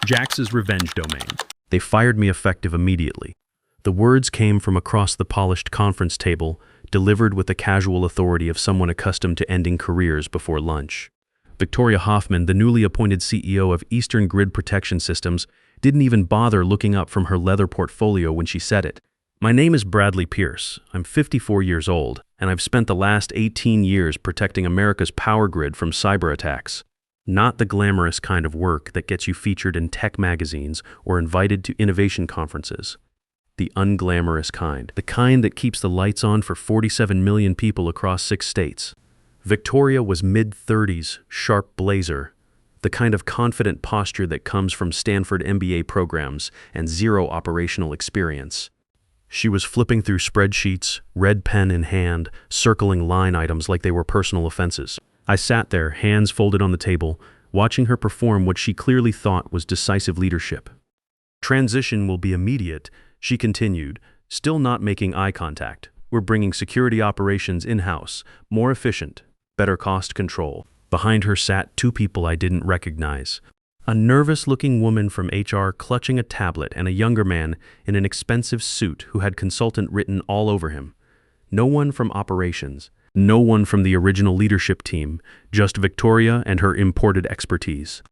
Jax's revenge domain. They fired me effective immediately. The words came from across the polished conference table, delivered with the casual authority of someone accustomed to ending careers before lunch. Victoria Hoffman, the newly appointed CEO of Eastern Grid Protection Systems, didn't even bother looking up from her leather portfolio when she said it. My name is Bradley Pierce. I'm 54 years old, and I've spent the last 18 years protecting America's power grid from cyber attacks. Not the glamorous kind of work that gets you featured in tech magazines or invited to innovation conferences. The unglamorous kind. The kind that keeps the lights on for 47 million people across 6 states. Victoria was mid-30s, sharp blazer. The kind of confident posture that comes from Stanford MBA programs and zero operational experience. She was flipping through spreadsheets, red pen in hand, circling line items like they were personal offenses. I sat there, hands folded on the table, watching her perform what she clearly thought was decisive leadership. Transition will be immediate, she continued, still not making eye contact. We're bringing security operations in-house, more efficient, better cost control. Behind her sat 2 people I didn't recognize. A nervous-looking woman from HR clutching a tablet and a younger man in an expensive suit who had consultant written all over him. No one from operations. No one from the original leadership team, just Victoria and her imported expertise.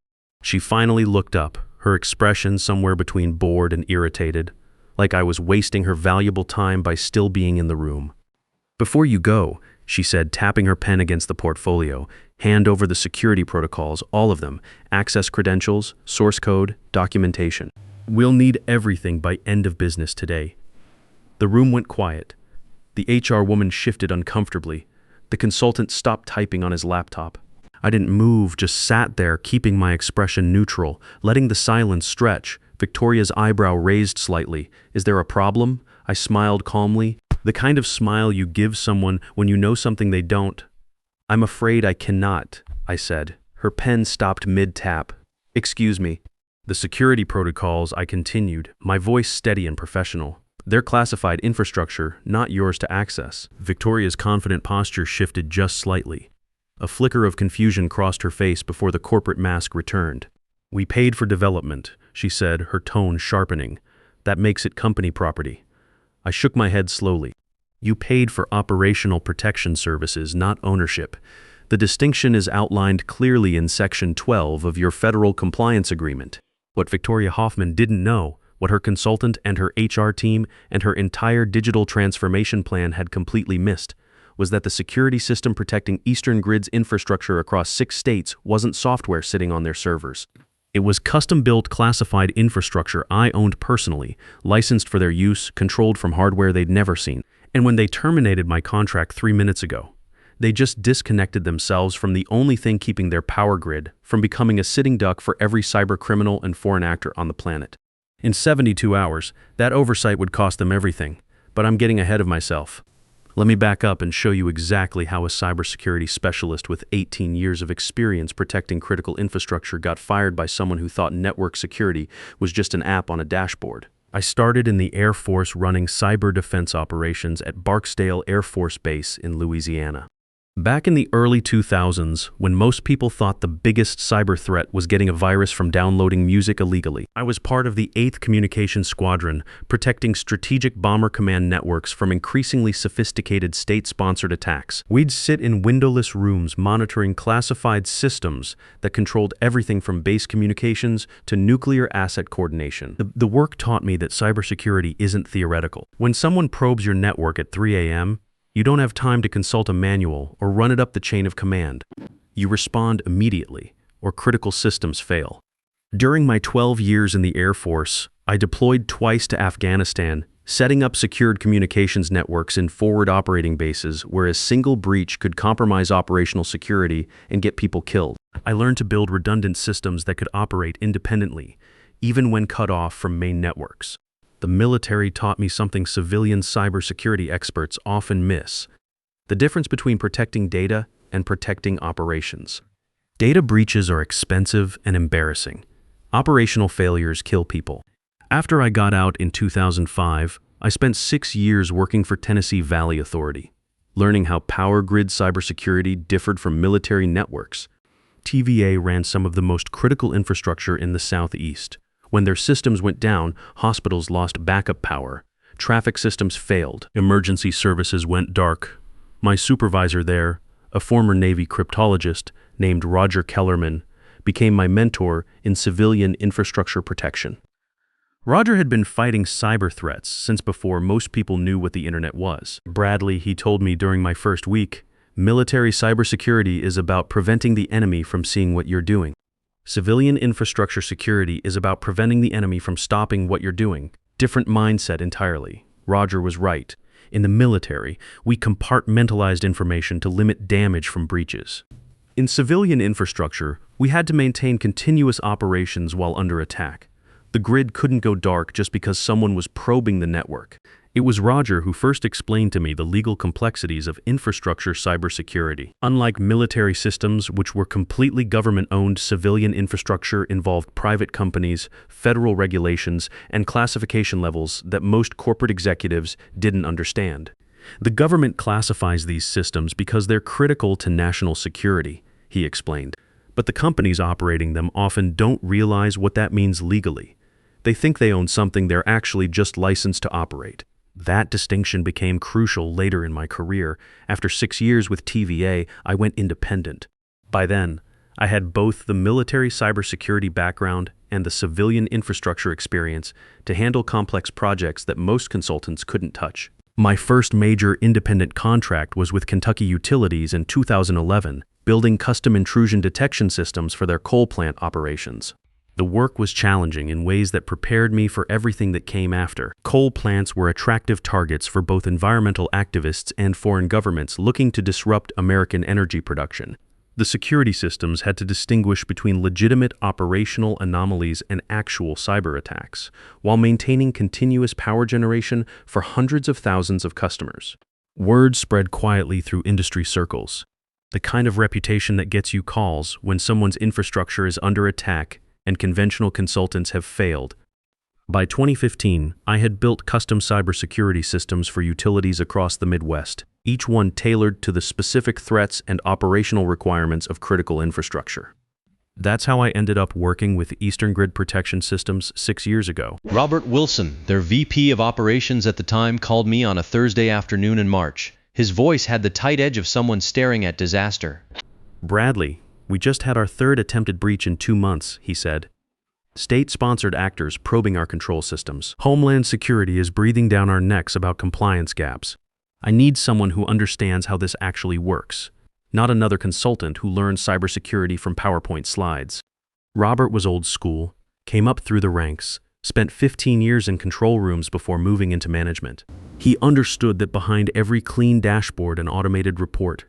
She finally looked up, her expression somewhere between bored and irritated, like I was wasting her valuable time by still being in the room. Before you go, she said, tapping her pen against the portfolio, hand over the security protocols, all of them, access credentials, source code, documentation. We'll need everything by end of business today. The room went quiet. The HR woman shifted uncomfortably. The consultant stopped typing on his laptop. I didn't move, just sat there, keeping my expression neutral, letting the silence stretch. Victoria's eyebrow raised slightly. Is there a problem? I smiled calmly, the kind of smile you give someone when you know something they don't. I'm afraid I cannot, I said. Her pen stopped mid-tap. Excuse me. The security protocols, I continued, my voice steady and professional. They're classified infrastructure, not yours to access. Victoria's confident posture shifted just slightly. A flicker of confusion crossed her face before the corporate mask returned. We paid for development, she said, her tone sharpening. That makes it company property. I shook my head slowly. You paid for operational protection services, not ownership. The distinction is outlined clearly in Section 12 of your Federal Compliance Agreement. What Victoria Hoffman didn't know, what her consultant and her HR team and her entire digital transformation plan had completely missed, was that the security system protecting Eastern Grid's infrastructure across 6 states wasn't software sitting on their servers. It was custom-built classified infrastructure I owned personally, licensed for their use, controlled from hardware they'd never seen. And when they terminated my contract 3 minutes ago, they just disconnected themselves from the only thing keeping their power grid from becoming a sitting duck for every cyber criminal and foreign actor on the planet. In 72 hours, that oversight would cost them everything, but I'm getting ahead of myself. Let me back up and show you exactly how a cybersecurity specialist with 18 years of experience protecting critical infrastructure got fired by someone who thought network security was just an app on a dashboard. I started in the Air Force running cyber defense operations at Barksdale Air Force Base in Louisiana. Back in the early 2000s, when most people thought the biggest cyber threat was getting a virus from downloading music illegally, I was part of the 8th Communications Squadron, protecting strategic bomber command networks from increasingly sophisticated state-sponsored attacks. We'd sit in windowless rooms monitoring classified systems that controlled everything from base communications to nuclear asset coordination. The work taught me that cybersecurity isn't theoretical. When someone probes your network at 3 a.m., you don't have time to consult a manual or run it up the chain of command. You respond immediately, or critical systems fail. During my 12 years in the Air Force, I deployed twice to Afghanistan, setting up secured communications networks in forward operating bases where a single breach could compromise operational security and get people killed. I learned to build redundant systems that could operate independently, even when cut off from main networks. The military taught me something civilian cybersecurity experts often miss: the difference between protecting data and protecting operations. Data breaches are expensive and embarrassing. Operational failures kill people. After I got out in 2005, I spent 6 years working for Tennessee Valley Authority, learning how power grid cybersecurity differed from military networks. TVA ran some of the most critical infrastructure in the Southeast, When their systems went down, hospitals lost backup power. Traffic systems failed. Emergency services went dark. My supervisor there, a former Navy cryptologist named Roger Kellerman, became my mentor in civilian infrastructure protection. Roger had been fighting cyber threats since before most people knew what the internet was. Bradley, he told me during my first week, military cybersecurity is about preventing the enemy from seeing what you're doing. Civilian infrastructure security is about preventing the enemy from stopping what you're doing. Different mindset entirely. Roger was right. In the military, we compartmentalized information to limit damage from breaches. In civilian infrastructure, we had to maintain continuous operations while under attack. The grid couldn't go dark just because someone was probing the network. It was Roger who first explained to me the legal complexities of infrastructure cybersecurity. Unlike military systems, which were completely government-owned, civilian infrastructure involved private companies, federal regulations, and classification levels that most corporate executives didn't understand. The government classifies these systems because they're critical to national security, he explained. But the companies operating them often don't realize what that means legally. They think they own something they're actually just licensed to operate. That distinction became crucial later in my career. After 6 years with TVA, I went independent. By then, I had both the military cybersecurity background and the civilian infrastructure experience to handle complex projects that most consultants couldn't touch. My first major independent contract was with Kentucky Utilities in 2011, building custom intrusion detection systems for their coal plant operations. The work was challenging in ways that prepared me for everything that came after. Coal plants were attractive targets for both environmental activists and foreign governments looking to disrupt American energy production. The security systems had to distinguish between legitimate operational anomalies and actual cyber attacks, while maintaining continuous power generation for hundreds of thousands of customers. Word spread quietly through industry circles. The kind of reputation that gets you calls when someone's infrastructure is under attack and conventional consultants have failed. By 2015, I had built custom cybersecurity systems for utilities across the Midwest, each one tailored to the specific threats and operational requirements of critical infrastructure. That's how I ended up working with Eastern Grid Protection Systems 6 years ago. Robert Wilson, their VP of operations at the time, called me on a Thursday afternoon in March. His voice had the tight edge of someone staring at disaster. Bradley, we just had our third attempted breach in 2 months, he said. State-sponsored actors probing our control systems. Homeland Security is breathing down our necks about compliance gaps. I need someone who understands how this actually works, not another consultant who learned cybersecurity from PowerPoint slides. Robert was old school, came up through the ranks, spent 15 years in control rooms before moving into management. He understood that behind every clean dashboard and automated report,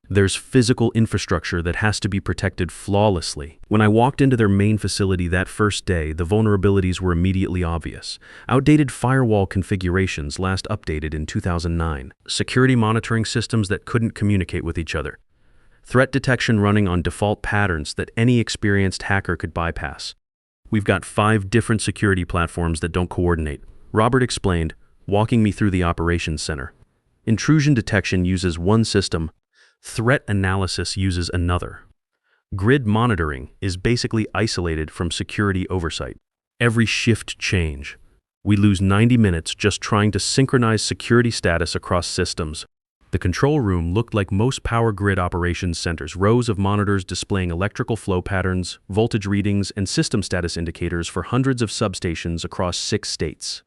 there's physical infrastructure that has to be protected flawlessly. When I walked into their main facility that first day, the vulnerabilities were immediately obvious. Outdated firewall configurations last updated in 2009. Security monitoring systems that couldn't communicate with each other. Threat detection running on default patterns that any experienced hacker could bypass. We've got 5 different security platforms that don't coordinate, Robert explained, walking me through the operations center. Intrusion detection uses one system. Threat analysis uses another. Grid monitoring is basically isolated from security oversight. Every shift change, we lose 90 minutes just trying to synchronize security status across systems. The control room looked like most power grid operations centers, rows of monitors displaying electrical flow patterns, voltage readings, and system status indicators for hundreds of substations across 6 states.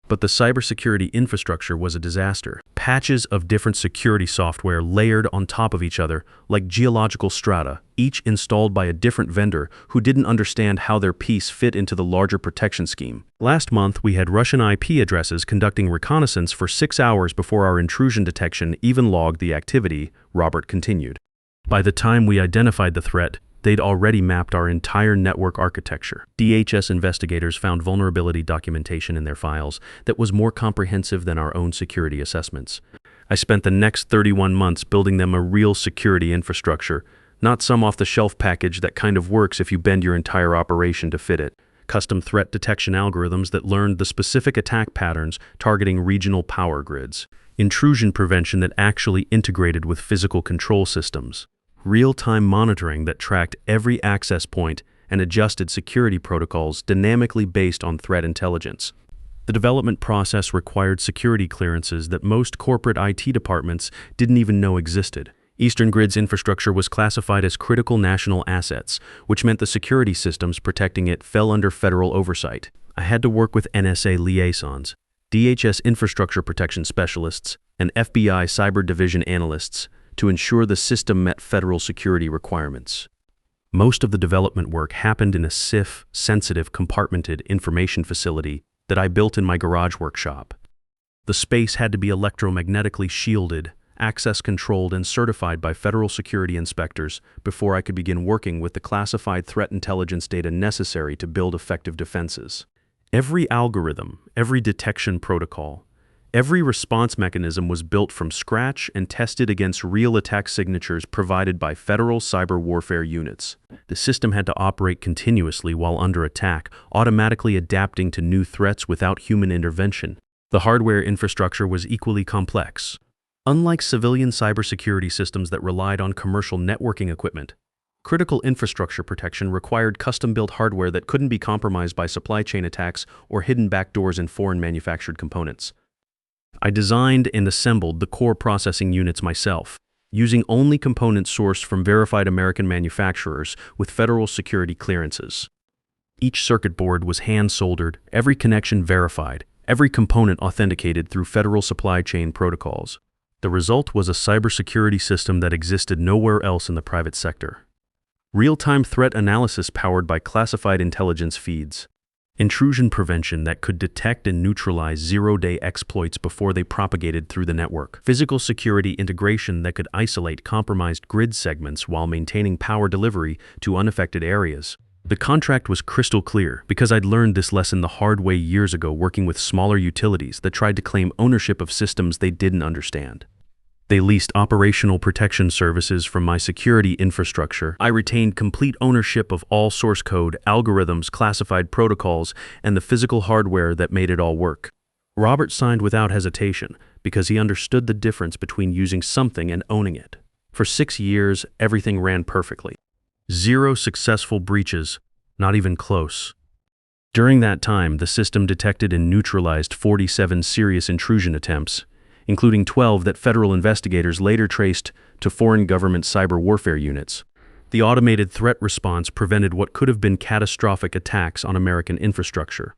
But the cybersecurity infrastructure was a disaster. Patches of different security software layered on top of each other like geological strata, each installed by a different vendor who didn't understand how their piece fit into the larger protection scheme. Last month, we had Russian IP addresses conducting reconnaissance for 6 hours before our intrusion detection even logged the activity, Robert continued. By the time we identified the threat, they'd already mapped our entire network architecture. DHS investigators found vulnerability documentation in their files that was more comprehensive than our own security assessments. I spent the next 31 months building them a real security infrastructure, not some off-the-shelf package that kind of works if you bend your entire operation to fit it. Custom threat detection algorithms that learned the specific attack patterns targeting regional power grids. Intrusion prevention that actually integrated with physical control systems. Real-time monitoring that tracked every access point and adjusted security protocols dynamically based on threat intelligence. The development process required security clearances that most corporate IT departments didn't even know existed. Eastern Grid's infrastructure was classified as critical national assets, which meant the security systems protecting it fell under federal oversight. I had to work with NSA liaisons, DHS infrastructure protection specialists, and FBI cyber division analysts to ensure the system met federal security requirements. Most of the development work happened in a SIF-sensitive compartmented information facility that I built in my garage workshop. The space had to be electromagnetically shielded, access controlled, and certified by federal security inspectors before I could begin working with the classified threat intelligence data necessary to build effective defenses. Every algorithm, every detection protocol, every response mechanism was built from scratch and tested against real attack signatures provided by federal cyber warfare units. The system had to operate continuously while under attack, automatically adapting to new threats without human intervention. The hardware infrastructure was equally complex. Unlike civilian cybersecurity systems that relied on commercial networking equipment, critical infrastructure protection required custom-built hardware that couldn't be compromised by supply chain attacks or hidden backdoors in foreign manufactured components. I designed and assembled the core processing units myself, using only components sourced from verified American manufacturers with federal security clearances. Each circuit board was hand-soldered, every connection verified, every component authenticated through federal supply chain protocols. The result was a cybersecurity system that existed nowhere else in the private sector. Real-time threat analysis powered by classified intelligence feeds. Intrusion prevention that could detect and neutralize zero-day exploits before they propagated through the network. Physical security integration that could isolate compromised grid segments while maintaining power delivery to unaffected areas. The contract was crystal clear because I'd learned this lesson the hard way years ago working with smaller utilities that tried to claim ownership of systems they didn't understand. They leased operational protection services from my security infrastructure. I retained complete ownership of all source code, algorithms, classified protocols, and the physical hardware that made it all work. Robert signed without hesitation because he understood the difference between using something and owning it. For 6 years, everything ran perfectly. 0 successful breaches, not even close. During that time, the system detected and neutralized 47 serious intrusion attempts, including 12 that federal investigators later traced to foreign government cyber warfare units. The automated threat response prevented what could have been catastrophic attacks on American infrastructure.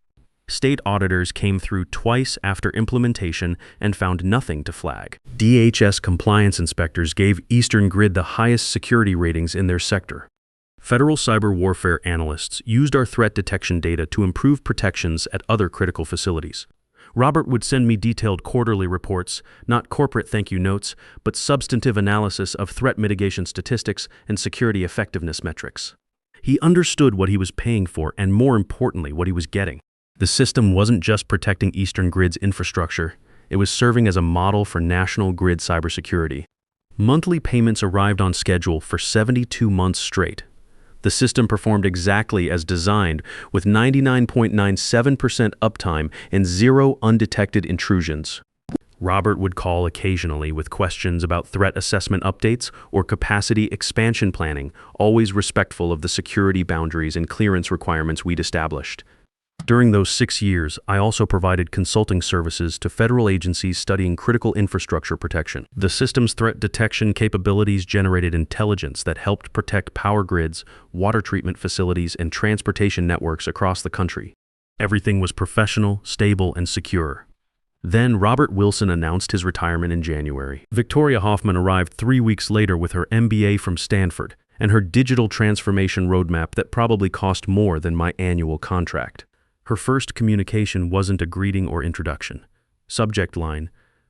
State auditors came through twice after implementation and found nothing to flag. DHS compliance inspectors gave Eastern Grid the highest security ratings in their sector. Federal cyber warfare analysts used our threat detection data to improve protections at other critical facilities. Robert would send me detailed quarterly reports, not corporate thank you notes, but substantive analysis of threat mitigation statistics and security effectiveness metrics. He understood what he was paying for and, more importantly, what he was getting. The system wasn't just protecting Eastern Grid's infrastructure, it was serving as a model for national grid cybersecurity. Monthly payments arrived on schedule for 72 months straight. The system performed exactly as designed, with 99.97% uptime and 0 undetected intrusions. Robert would call occasionally with questions about threat assessment updates or capacity expansion planning, always respectful of the security boundaries and clearance requirements we'd established. During those 6 years, I also provided consulting services to federal agencies studying critical infrastructure protection. The system's threat detection capabilities generated intelligence that helped protect power grids, water treatment facilities, and transportation networks across the country. Everything was professional, stable, and secure. Then Robert Wilson announced his retirement in January. Victoria Hoffman arrived 3 weeks later with her MBA from Stanford and her digital transformation roadmap that probably cost more than my annual contract. Her first communication wasn't a greeting or introduction. Subject line: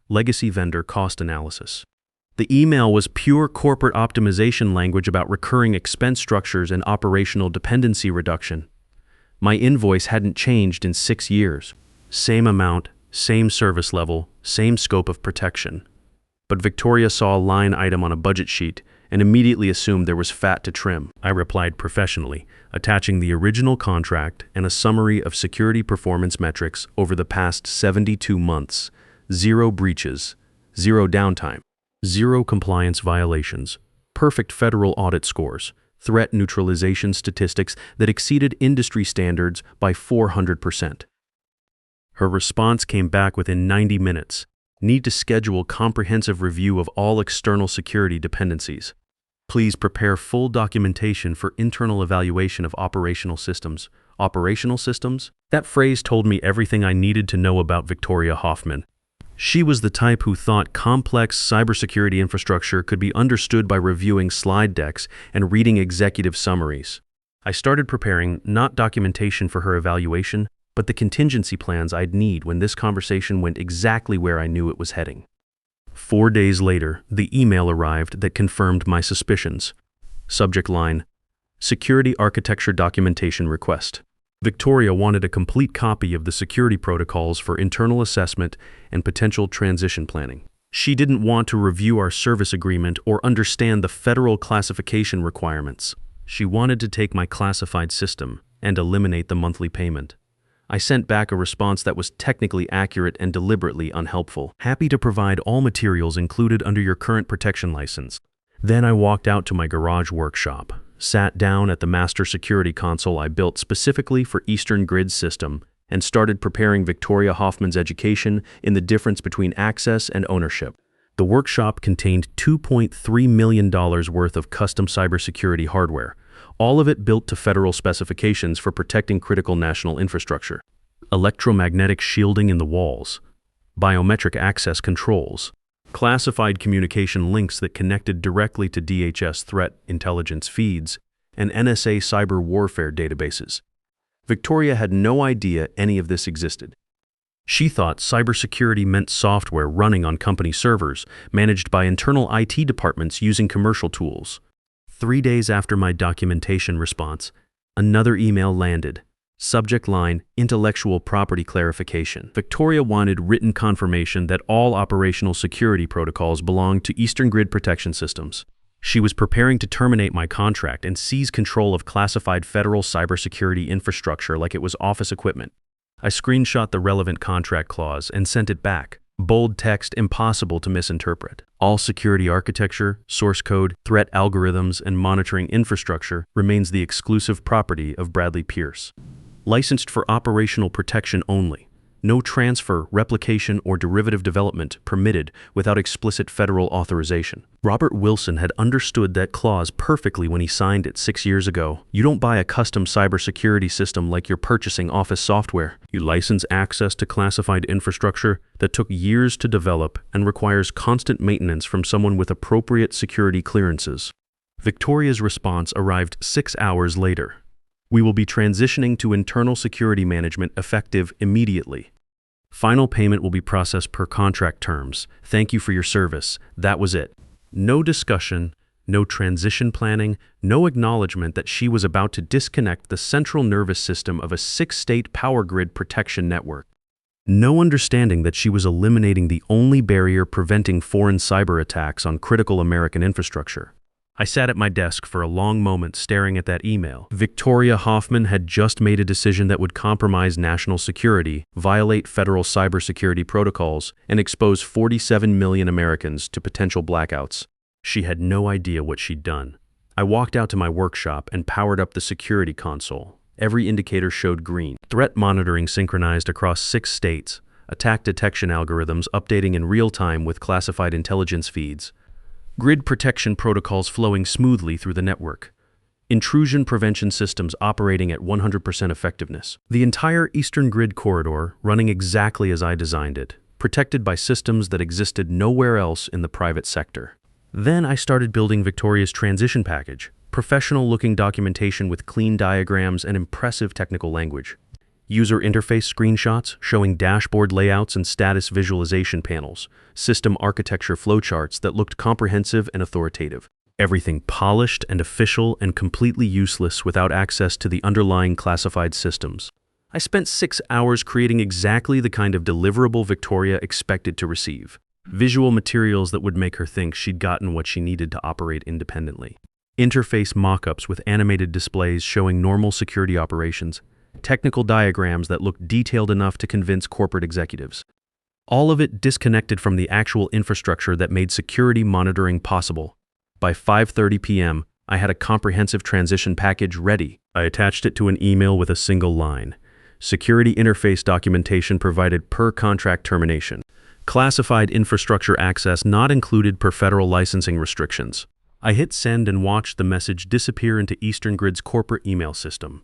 legacy vendor cost analysis. The email was pure corporate optimization language about recurring expense structures and operational dependency reduction. My invoice hadn't changed in 6 years. Same amount, same service level, same scope of protection. But Victoria saw a line item on a budget sheet and immediately assumed there was fat to trim. I replied professionally, attaching the original contract and a summary of security performance metrics over the past 72 months. 0 breaches, 0 downtime, 0 compliance violations, perfect federal audit scores, threat neutralization statistics that exceeded industry standards by 400%. Her response came back within 90 minutes. Need to schedule comprehensive review of all external security dependencies. Please prepare full documentation for internal evaluation of operational systems. Operational systems? That phrase told me everything I needed to know about Victoria Hoffman. She was the type who thought complex cybersecurity infrastructure could be understood by reviewing slide decks and reading executive summaries. I started preparing not documentation for her evaluation, but the contingency plans I'd need when this conversation went exactly where I knew it was heading. 4 days later, the email arrived that confirmed my suspicions. Subject line: Security Architecture Documentation Request. Victoria wanted a complete copy of the security protocols for internal assessment and potential transition planning. She didn't want to review our service agreement or understand the federal classification requirements. She wanted to take my classified system and eliminate the monthly payment. I sent back a response that was technically accurate and deliberately unhelpful. Happy to provide all materials included under your current protection license. Then I walked out to my garage workshop, sat down at the master security console I built specifically for Eastern Grid's system, and started preparing Victoria Hoffman's education in the difference between access and ownership. The workshop contained $2.3 million worth of custom cybersecurity hardware, all of it built to federal specifications for protecting critical national infrastructure. Electromagnetic shielding in the walls, biometric access controls, classified communication links that connected directly to DHS threat intelligence feeds, and NSA cyber warfare databases. Victoria had no idea any of this existed. She thought cybersecurity meant software running on company servers, managed by internal IT departments using commercial tools. 3 days after my documentation response, another email landed. Subject line: Intellectual property clarification. Victoria wanted written confirmation that all operational security protocols belonged to Eastern Grid Protection Systems. She was preparing to terminate my contract and seize control of classified federal cybersecurity infrastructure like it was office equipment. I screenshot the relevant contract clause and sent it back. Bold text impossible to misinterpret. All security architecture, source code, threat algorithms, and monitoring infrastructure remains the exclusive property of Bradley Pierce. Licensed for operational protection only. No transfer, replication, or derivative development permitted without explicit federal authorization. Robert Wilson had understood that clause perfectly when he signed it 6 years ago. You don't buy a custom cybersecurity system like you're purchasing office software. You license access to classified infrastructure that took years to develop and requires constant maintenance from someone with appropriate security clearances. Victoria's response arrived 6 hours later. We will be transitioning to internal security management effective immediately. Final payment will be processed per contract terms. Thank you for your service. That was it. No discussion, no transition planning, no acknowledgement that she was about to disconnect the central nervous system of a 6-state power grid protection network. No understanding that she was eliminating the only barrier preventing foreign cyber attacks on critical American infrastructure. I sat at my desk for a long moment staring at that email. Victoria Hoffman had just made a decision that would compromise national security, violate federal cybersecurity protocols, and expose 47 million Americans to potential blackouts. She had no idea what she'd done. I walked out to my workshop and powered up the security console. Every indicator showed green. Threat monitoring synchronized across 6 states. Attack detection algorithms updating in real time with classified intelligence feeds. Grid protection protocols flowing smoothly through the network. Intrusion prevention systems operating at 100% effectiveness. The entire Eastern Grid corridor running exactly as I designed it, protected by systems that existed nowhere else in the private sector. Then I started building Victoria's transition package, professional-looking documentation with clean diagrams and impressive technical language. User interface screenshots showing dashboard layouts and status visualization panels, system architecture flowcharts that looked comprehensive and authoritative. Everything polished and official and completely useless without access to the underlying classified systems. I spent 6 hours creating exactly the kind of deliverable Victoria expected to receive. Visual materials that would make her think she'd gotten what she needed to operate independently. Interface mock-ups with animated displays showing normal security operations. Technical diagrams that looked detailed enough to convince corporate executives. All of it disconnected from the actual infrastructure that made security monitoring possible. By 5:30 p.m., I had a comprehensive transition package ready. I attached it to an email with a single line. Security interface documentation provided per contract termination. Classified infrastructure access not included per federal licensing restrictions. I hit send and watched the message disappear into Eastern Grid's corporate email system,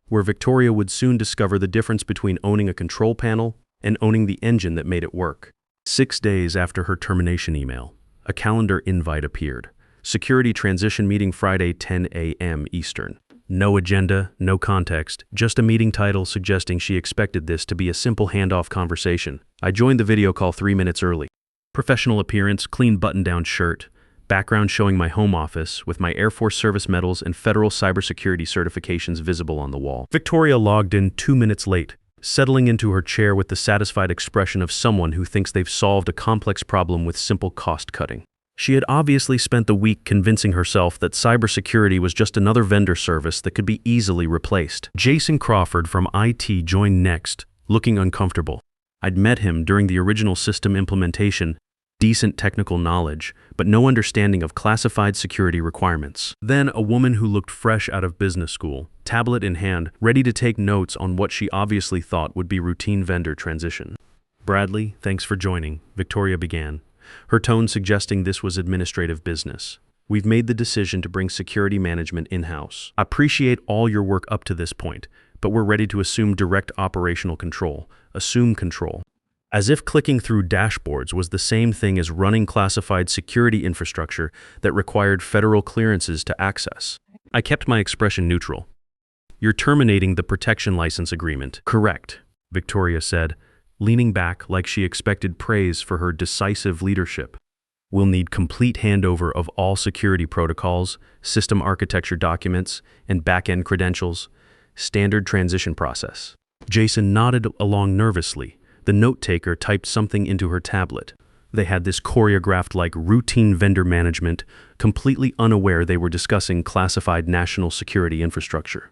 where Victoria would soon discover the difference between owning a control panel and owning the engine that made it work. 6 days after her termination email, a calendar invite appeared. Security transition meeting Friday 10 a.m. Eastern. No agenda, no context, just a meeting title suggesting she expected this to be a simple handoff conversation. I joined the video call 3 minutes early. Professional appearance, clean button-down shirt, background showing my home office with my Air Force service medals and federal cybersecurity certifications visible on the wall. Victoria logged in 2 minutes late, settling into her chair with the satisfied expression of someone who thinks they've solved a complex problem with simple cost-cutting. She had obviously spent the week convincing herself that cybersecurity was just another vendor service that could be easily replaced. Jason Crawford from IT joined next, looking uncomfortable. I'd met him during the original system implementation, decent technical knowledge, but no understanding of classified security requirements. Then a woman who looked fresh out of business school, tablet in hand, ready to take notes on what she obviously thought would be routine vendor transition. "Bradley, thanks for joining," Victoria began, her tone suggesting this was administrative business. "We've made the decision to bring security management in-house. Appreciate all your work up to this point, but we're ready to assume direct operational control. Assume control." As if clicking through dashboards was the same thing as running classified security infrastructure that required federal clearances to access. I kept my expression neutral. "You're terminating the protection license agreement." "Correct," Victoria said, leaning back like she expected praise for her decisive leadership. "We'll need complete handover of all security protocols, system architecture documents, and back-end credentials. Standard transition process." Jason nodded along nervously. The note-taker typed something into her tablet. They had this choreographed like routine vendor management, completely unaware they were discussing classified national security infrastructure.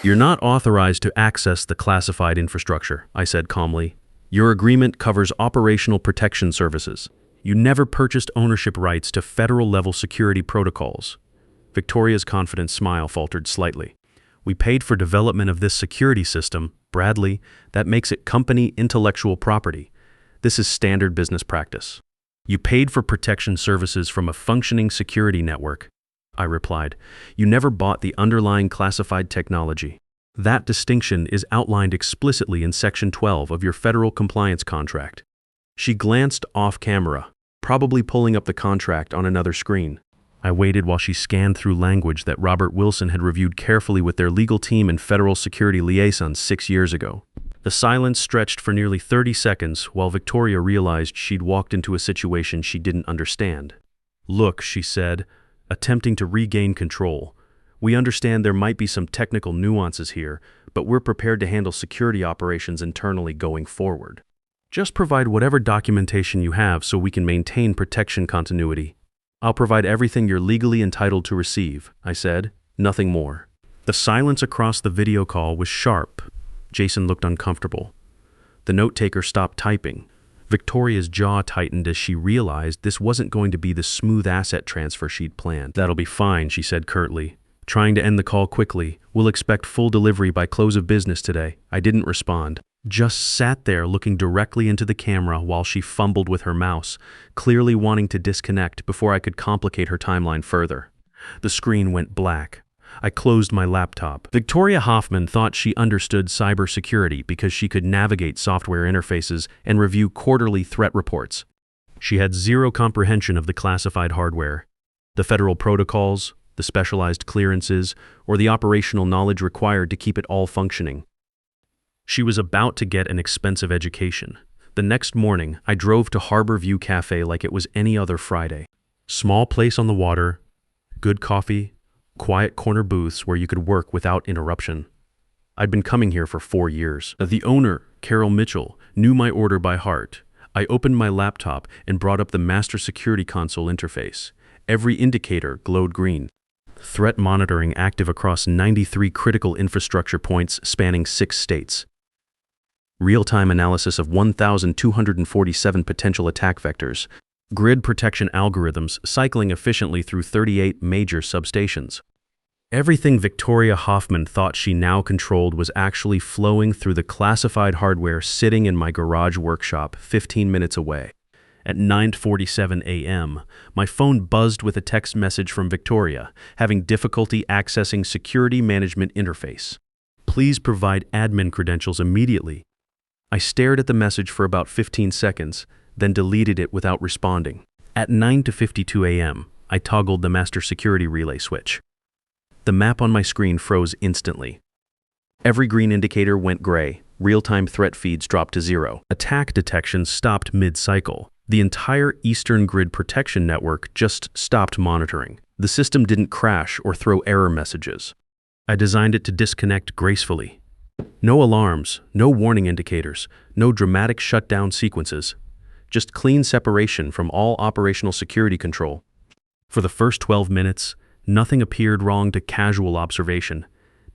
"You're not authorized to access the classified infrastructure," I said calmly. "Your agreement covers operational protection services. You never purchased ownership rights to federal-level security protocols." Victoria's confident smile faltered slightly. "We paid for development of this security system, Bradley. That makes it company intellectual property. This is standard business practice." "You paid for protection services from a functioning security network," I replied. "You never bought the underlying classified technology. That distinction is outlined explicitly in Section 12 of your federal compliance contract." She glanced off camera, probably pulling up the contract on another screen. I waited while she scanned through language that Robert Wilson had reviewed carefully with their legal team and federal security liaisons 6 years ago. The silence stretched for nearly 30 seconds while Victoria realized she'd walked into a situation she didn't understand. "Look," she said, attempting to regain control. "We understand there might be some technical nuances here, but we're prepared to handle security operations internally going forward. Just provide whatever documentation you have so we can maintain protection continuity." "I'll provide everything you're legally entitled to receive," I said, "nothing more." The silence across the video call was sharp. Jason looked uncomfortable. The note-taker stopped typing. Victoria's jaw tightened as she realized this wasn't going to be the smooth asset transfer she'd planned. "That'll be fine," she said curtly, trying to end the call quickly. "We'll expect full delivery by close of business today." I didn't respond. Just sat there looking directly into the camera while she fumbled with her mouse, clearly wanting to disconnect before I could complicate her timeline further. The screen went black. I closed my laptop. Victoria Hoffman thought she understood cybersecurity because she could navigate software interfaces and review quarterly threat reports. She had zero comprehension of the classified hardware, the federal protocols, the specialized clearances, or the operational knowledge required to keep it all functioning. She was about to get an expensive education. The next morning, I drove to Harbor View Cafe like it was any other Friday. Small place on the water, good coffee, quiet corner booths where you could work without interruption. I'd been coming here for 4 years. The owner, Carol Mitchell, knew my order by heart. I opened my laptop and brought up the master security console interface. Every indicator glowed green. Threat monitoring active across 93 critical infrastructure points spanning 6 states. Real-time analysis of 1,247 potential attack vectors. Grid protection algorithms cycling efficiently through 38 major substations. Everything Victoria Hoffman thought she now controlled was actually flowing through the classified hardware sitting in my garage workshop 15 minutes away. At 9:47 a.m., my phone buzzed with a text message from Victoria, having difficulty accessing Security Management Interface. Please provide admin credentials immediately. I stared at the message for about 15 seconds, then deleted it without responding. At 9:52 a.m., I toggled the master security relay switch. The map on my screen froze instantly. Every green indicator went gray, real-time threat feeds dropped to 0. Attack detection stopped mid-cycle. The entire Eastern Grid Protection Network just stopped monitoring. The system didn't crash or throw error messages. I designed it to disconnect gracefully. No alarms, no warning indicators, no dramatic shutdown sequences. Just clean separation from all operational security control. For the first 12 minutes, nothing appeared wrong to casual observation.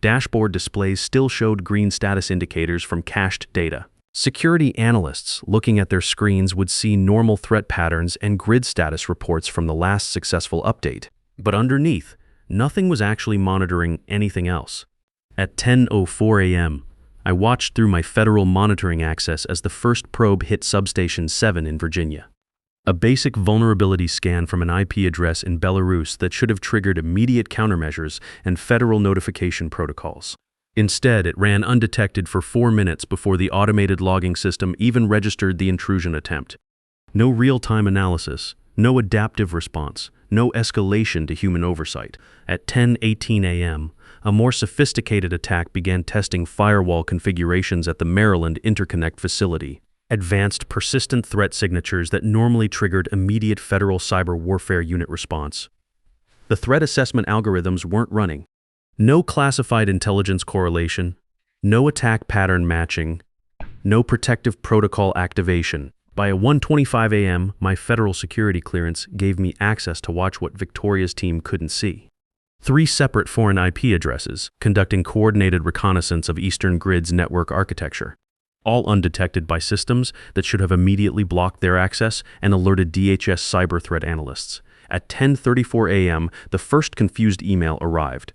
Dashboard displays still showed green status indicators from cached data. Security analysts looking at their screens would see normal threat patterns and grid status reports from the last successful update. But underneath, nothing was actually monitoring anything else. At 10:04 a.m., I watched through my federal monitoring access as the first probe hit Substation 7 in Virginia. A basic vulnerability scan from an IP address in Belarus that should have triggered immediate countermeasures and federal notification protocols. Instead, it ran undetected for 4 minutes before the automated logging system even registered the intrusion attempt. No real-time analysis, no adaptive response, no escalation to human oversight. At 10:18 a.m., a more sophisticated attack began testing firewall configurations at the Maryland Interconnect facility. Advanced persistent threat signatures that normally triggered immediate federal cyber warfare unit response. The threat assessment algorithms weren't running. No classified intelligence correlation, no attack pattern matching, no protective protocol activation. By 1:25 a.m., my federal security clearance gave me access to watch what Victoria's team couldn't see. 3 separate foreign IP addresses conducting coordinated reconnaissance of Eastern Grid's network architecture, all undetected by systems that should have immediately blocked their access and alerted DHS cyber threat analysts. At 10:34 a.m., the first confused email arrived.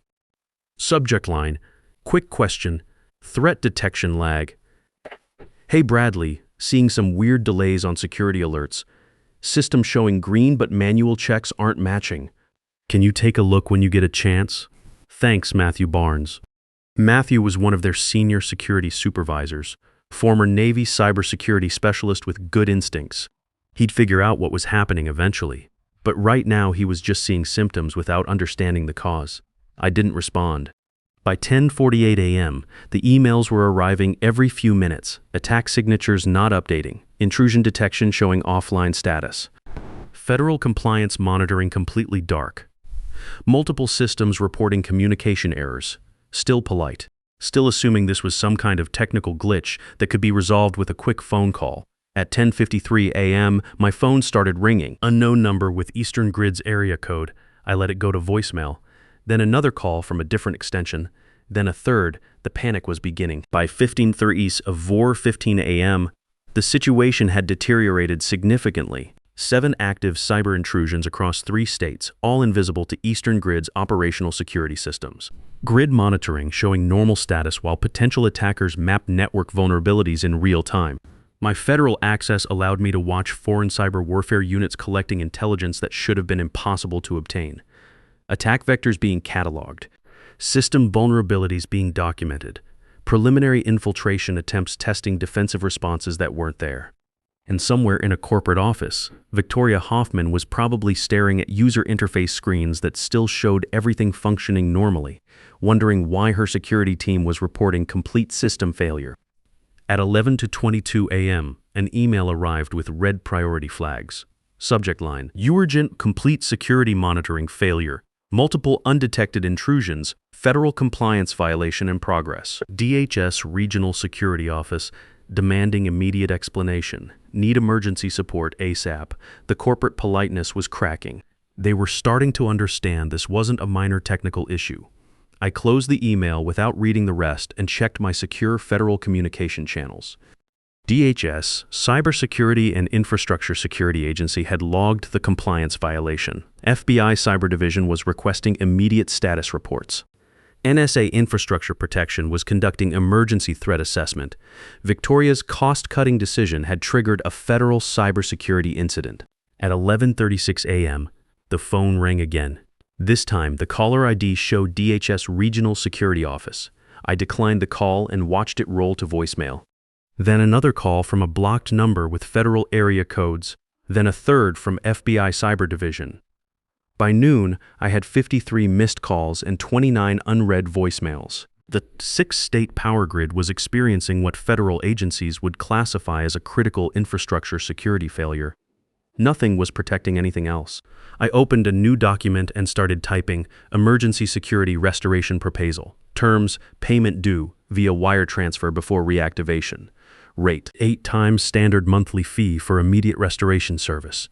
Subject line, quick question, threat detection lag. Hey Bradley, seeing some weird delays on security alerts. System showing green but manual checks aren't matching. Can you take a look when you get a chance? Thanks, Matthew Barnes. Matthew was one of their senior security supervisors, former Navy cybersecurity specialist with good instincts. He'd figure out what was happening eventually, but right now he was just seeing symptoms without understanding the cause. I didn't respond. By 10:48 a.m., the emails were arriving every few minutes, attack signatures not updating, intrusion detection showing offline status. Federal compliance monitoring completely dark. Multiple systems reporting communication errors. Still polite. Still assuming this was some kind of technical glitch that could be resolved with a quick phone call. At 10:53 a.m., my phone started ringing. Unknown number with Eastern Grid's area code. I let it go to voicemail. Then another call from a different extension. Then a third. The panic was beginning. By 15:30 of 4:15 a.m., the situation had deteriorated significantly. 7 active cyber intrusions across 3 states, all invisible to Eastern Grid's operational security systems. Grid monitoring showing normal status while potential attackers mapped network vulnerabilities in real time. My federal access allowed me to watch foreign cyber warfare units collecting intelligence that should have been impossible to obtain. Attack vectors being cataloged. System vulnerabilities being documented. Preliminary infiltration attempts testing defensive responses that weren't there. And somewhere in a corporate office, Victoria Hoffman was probably staring at user interface screens that still showed everything functioning normally, wondering why her security team was reporting complete system failure. At 11:22 a.m., an email arrived with red priority flags. Subject line, urgent complete security monitoring failure, multiple undetected intrusions, federal compliance violation in progress. DHS Regional Security Office, demanding immediate explanation. Need emergency support ASAP. The corporate politeness was cracking. They were starting to understand this wasn't a minor technical issue. I closed the email without reading the rest and checked my secure federal communication channels. DHS, Cybersecurity and Infrastructure Security Agency, had logged the compliance violation. FBI Cyber Division was requesting immediate status reports. NSA Infrastructure Protection was conducting emergency threat assessment. Victoria's cost-cutting decision had triggered a federal cybersecurity incident. At 11:36 a.m., the phone rang again. This time, the caller ID showed DHS Regional Security Office. I declined the call and watched it roll to voicemail. Then another call from a blocked number with federal area codes, then a third from FBI Cyber Division. By noon, I had 53 missed calls and 29 unread voicemails. The 6-state power grid was experiencing what federal agencies would classify as a critical infrastructure security failure. Nothing was protecting anything else. I opened a new document and started typing Emergency Security Restoration Proposal. Terms, payment due via wire transfer before reactivation. Rate, 8 times standard monthly fee for immediate restoration service.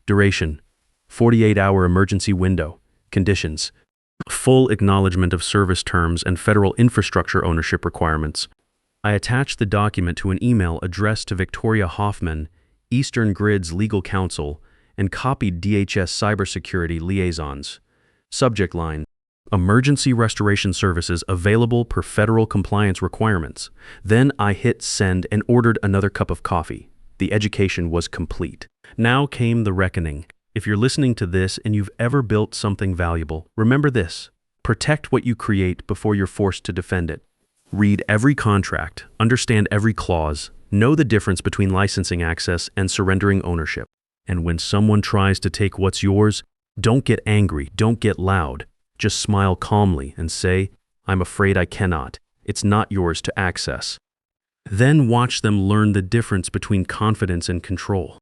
Duration, 48-hour emergency window. Conditions, full acknowledgement of service terms and federal infrastructure ownership requirements. I attached the document to an email addressed to Victoria Hoffman, Eastern Grid's legal counsel, and copied DHS cybersecurity liaisons. Subject line, Emergency restoration services available per federal compliance requirements. Then I hit send and ordered another cup of coffee. The education was complete. Now came the reckoning. If you're listening to this and you've ever built something valuable, remember this. Protect what you create before you're forced to defend it. Read every contract, understand every clause, know the difference between licensing access and surrendering ownership. And when someone tries to take what's yours, don't get angry, don't get loud. Just smile calmly and say, I'm afraid I cannot. It's not yours to access. Then watch them learn the difference between confidence and control.